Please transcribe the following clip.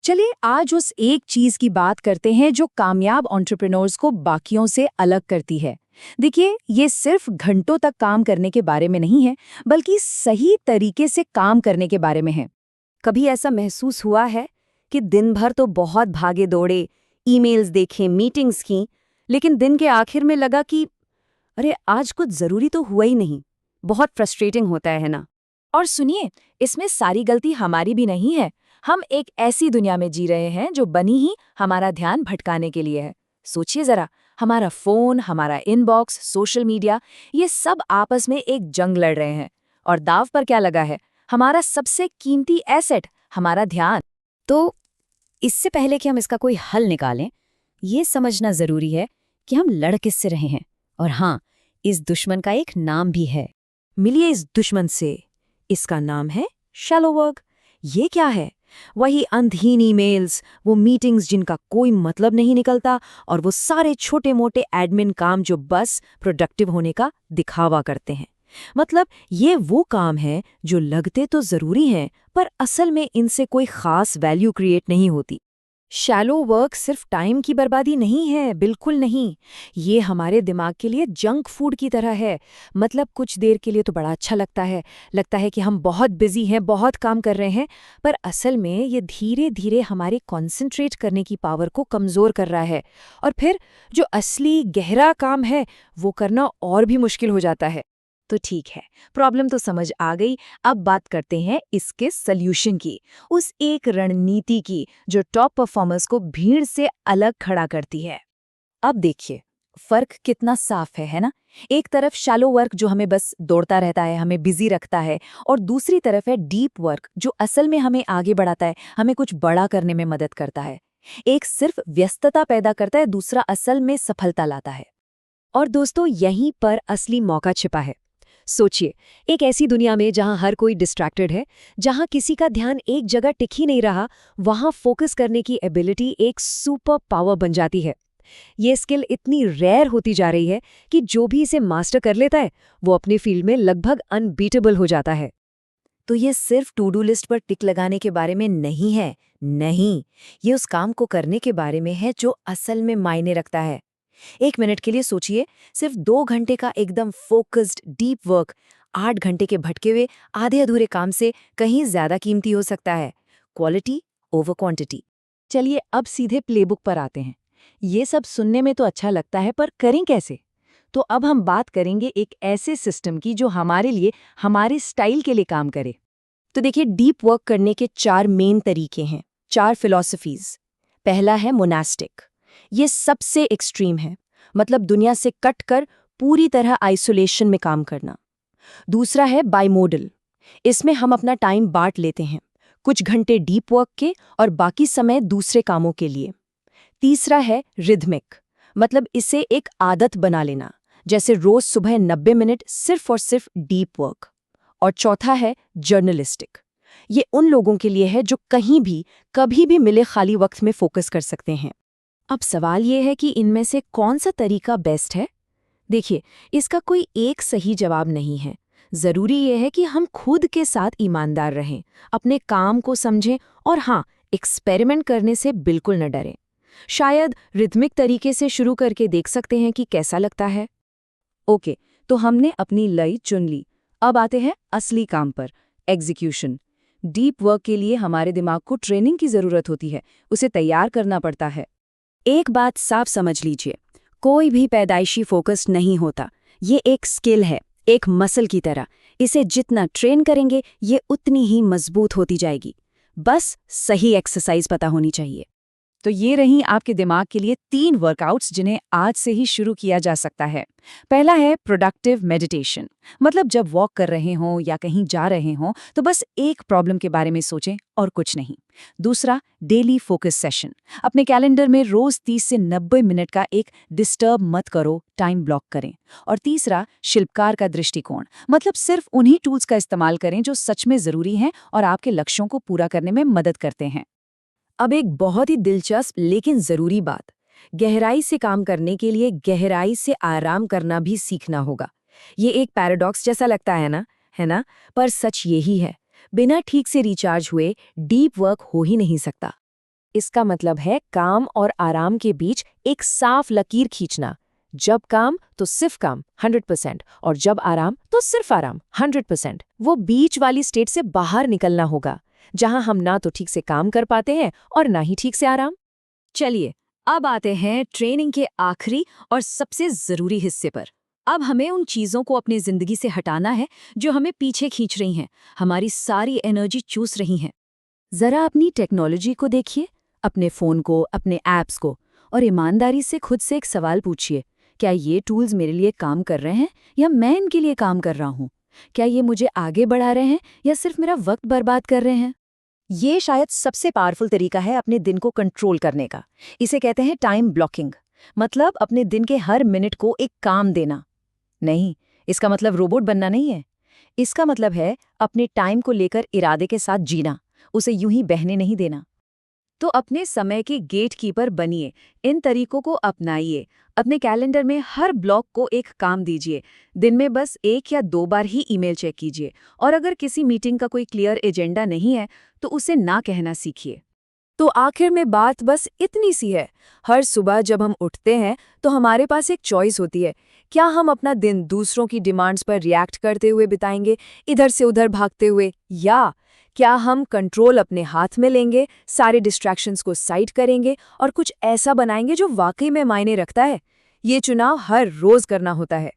चलिए आज उस एक चीज की बात करते हैं जो कामयाब एंटरप्रेन्योर्स को बाकियों से अलग करती है। देखिए, ये सिर्फ घंटों तक काम करने के बारे में नहीं है, बल्कि सही तरीके से काम करने के बारे में है। कभी ऐसा महसूस हुआ है कि दिन भर तो बहुत भागे दौड़े, ईमेल्स देखे, मीटिंग्स की, लेकिन दिन के आखिर में लगा कि अरे आज कुछ जरूरी तो हुआ ही नहीं। बहुत फ्रस्ट्रेटिंग होता है ना। और सुनिए, इसमें सारी गलती हमारी भी नहीं है। हम एक ऐसी दुनिया में जी रहे हैं जो बनी ही हमारा ध्यान भटकाने के लिए है। सोचिए जरा, हमारा फोन, हमारा इनबॉक्स, सोशल मीडिया, ये सब आपस में एक जंग लड़ रहे हैं। और दाव पर क्या लगा है? हमारा सबसे कीमती एसेट, हमारा ध्यान। तो इससे पहले कि हम इसका कोई हल निकालें, ये समझना जरूरी है कि हम लड़ किससे रहे हैं। और हाँ, इस दुश्मन का एक नाम भी है। मिलिए इस दुश्मन से। इसका नाम है शैलो वर्क। ये क्या है? वही अंधहीन ईमेल्स, वो मीटिंग्स जिनका कोई मतलब नहीं निकलता, और वो सारे छोटे मोटे एडमिन काम जो बस प्रोडक्टिव होने का दिखावा करते हैं। मतलब ये वो काम है जो लगते तो जरूरी हैं, पर असल में इनसे कोई खास वैल्यू क्रिएट नहीं होती। शैलो वर्क सिर्फ टाइम की बर्बादी नहीं है, बिल्कुल नहीं। ये हमारे दिमाग के लिए जंक फूड की तरह है। मतलब कुछ देर के लिए तो बड़ा अच्छा लगता है कि हम बहुत बिजी हैं, बहुत काम कर रहे हैं, पर असल में ये धीरे धीरे हमारे कॉन्सेंट्रेट करने की पावर को कमज़ोर कर रहा है। और फिर जो असली गहरा काम है वो करना और भी मुश्किल हो जाता है। तो ठीक है, प्रॉब्लम तो समझ आ गई। अब बात करते हैं इसके सल्यूशन की, उस एक रणनीति की जो टॉप परफॉर्मर्स को भीड़ से अलग खड़ा करती है। अब देखिए, फर्क कितना साफ है ना? एक तरफ शैलो वर्क जो हमें बस दौड़ता रहता है, हमें बिजी रखता है, और दूसरी तरफ है डीप वर्क जो असल में हमें आगे बढ़ाता है, हमें कुछ बड़ा करने में मदद करता है। एक सिर्फ व्यस्तता पैदा करता है, दूसरा असल में सफलता लाता है। और दोस्तों, यहीं पर असली मौका छिपा है। सोचिए, एक ऐसी दुनिया में जहां हर कोई डिस्ट्रैक्टेड है, जहां किसी का ध्यान एक जगह टिक ही नहीं रहा, वहां फोकस करने की एबिलिटी एक सुपर पावर बन जाती है। ये स्किल इतनी रेयर होती जा रही है कि जो भी इसे मास्टर कर लेता है, वो अपने फील्ड में लगभग अनबीटेबल हो जाता है। तो ये सिर्फ टू डू लिस्ट पर टिक लगाने के बारे में नहीं है। नहीं, ये उस काम को करने के बारे में है जो असल में मायने रखता है। 1 मिनट के लिए सोचिए, सिर्फ 2 घंटे का एकदम फोकस्ड डीप वर्क 8 घंटे के भटके हुए आधे अधूरे काम से कहीं ज्यादा कीमती हो सकता है। Quality over quantity. चलिए अब सीधे प्लेबुक पर आते हैं। ये सब सुनने में तो अच्छा लगता है, पर करें कैसे? तो अब हम बात करेंगे एक ऐसे सिस्टम की जो हमारे लिए, हमारे स्टाइल के लिए काम करे। तो देखिए, डीप वर्क करने के 4 मेन तरीके हैं, 4 फिलॉसफीज। पहला है मोनास्टिक। ये सबसे एक्सट्रीम है, मतलब दुनिया से कट कर पूरी तरह आइसोलेशन में काम करना। दूसरा है बाइमोडल। इसमें हम अपना टाइम बांट लेते हैं, कुछ घंटे डीप वर्क के और बाकी समय दूसरे कामों के लिए। तीसरा है रिदमिक, मतलब इसे एक आदत बना लेना, जैसे रोज सुबह 90 मिनट सिर्फ और सिर्फ डीप वर्क। और चौथा है जर्नलिस्टिक। ये उन लोगों के लिए है जो कहीं भी, कभी भी मिले खाली वक्त में फोकस कर सकते हैं। अब सवाल ये है कि इनमें से कौन सा तरीका बेस्ट है? देखिए, इसका कोई एक सही जवाब नहीं है। जरूरी यह है कि हम खुद के साथ ईमानदार रहें, अपने काम को समझें, और हाँ, एक्सपेरिमेंट करने से बिल्कुल न डरें। शायद रिदमिक तरीके से शुरू करके देख सकते हैं कि कैसा लगता है। ओके, तो हमने अपनी लय चुन ली। अब आते हैं असली काम पर, एग्जीक्यूशन। डीप वर्क के लिए हमारे दिमाग को ट्रेनिंग की जरूरत होती है, उसे तैयार करना पड़ता है। एक बात साफ समझ लीजिए, कोई भी पैदाइशी फोकस नहीं होता। ये एक स्किल है, एक मसल की तरह। इसे जितना ट्रेन करेंगे, ये उतनी ही मजबूत होती जाएगी। बस सही एक्सरसाइज पता होनी चाहिए। तो ये रही आपके दिमाग के लिए 3 वर्कआउट्स जिन्हें आज से ही शुरू किया जा सकता है। पहला है प्रोडक्टिव मेडिटेशन। मतलब जब वॉक कर रहे हों या कहीं जा रहे हों, तो बस एक प्रॉब्लम के बारे में सोचें और कुछ नहीं। दूसरा, डेली फोकस सेशन। अपने कैलेंडर में रोज 30 से 90 मिनट का एक डिस्टर्ब मत करो टाइम ब्लॉक करें। और तीसरा, शिल्पकार का दृष्टिकोण। मतलब सिर्फ उन्हीं टूल्स का इस्तेमाल करें जो सच में जरूरी हैं और आपके लक्ष्यों को पूरा करने में मदद करते हैं। अब एक बहुत ही दिलचस्प लेकिन जरूरी बात, गहराई से काम करने के लिए गहराई से आराम करना भी सीखना होगा। ये एक पैराडॉक्स जैसा लगता है ना? पर सच यही है, बिना ठीक से रिचार्ज हुए डीप वर्क हो ही नहीं सकता। इसका मतलब है काम और आराम के बीच एक साफ लकीर खींचना। जब काम तो सिर्फ काम 100% और जब आराम तो सिर्फ आराम 100%। वो बीच वाली स्टेट से बाहर निकलना होगा, जहां हम ना तो ठीक से काम कर पाते हैं और ना ही ठीक से आराम। चलिए, अब आते हैं ट्रेनिंग के आखिरी और सबसे ज़रूरी हिस्से पर। अब हमें उन चीज़ों को अपनी ज़िंदगी से हटाना है जो हमें पीछे खींच रही हैं, हमारी सारी एनर्जी चूस रही हैं। ज़रा अपनी टेक्नोलॉजी को देखिए, अपने फ़ोन को, अपने ऐप्स को, और ईमानदारी से खुद से एक सवाल पूछिए, क्या ये टूल्स मेरे लिए काम कर रहे हैं या मैं इनके लिए काम कर रहा हूँ? क्या ये मुझे आगे बढ़ा रहे हैं या सिर्फ मेरा वक्त बर्बाद कर रहे हैं? ये शायद सबसे पावरफुल तरीका है अपने दिन को कंट्रोल करने का। इसे कहते हैं टाइम ब्लॉकिंग। मतलब अपने दिन के हर मिनट को एक काम देना। नहीं, इसका मतलब रोबोट बनना नहीं है। इसका मतलब है अपने टाइम को लेकर इरादे के साथ जीना, उसे यूं ही बहने नहीं देना। तो अपने समय के गेटकीपर बनिए, इन तरीकों को अपनाइए। अपने कैलेंडर में हर ब्लॉक को एक काम दीजिए। दिन में बस 1 या 2 बार ही ईमेल चेक कीजिए, और अगर किसी मीटिंग का कोई क्लियर एजेंडा नहीं है तो उसे ना कहना सीखिए। तो आखिर में बात बस इतनी सी है, हर सुबह जब हम उठते हैं तो हमारे पास एक चॉइस होती है। क्या हम अपना दिन दूसरों की डिमांड्स पर रिएक्ट करते हुए बिताएंगे, इधर से उधर भागते हुए, या क्या हम कंट्रोल अपने हाथ में लेंगे, सारे डिस्ट्रैक्शंस को साइड करेंगे और कुछ ऐसा बनाएंगे जो वाकई में मायने रखता है? ये चुनाव हर रोज करना होता है।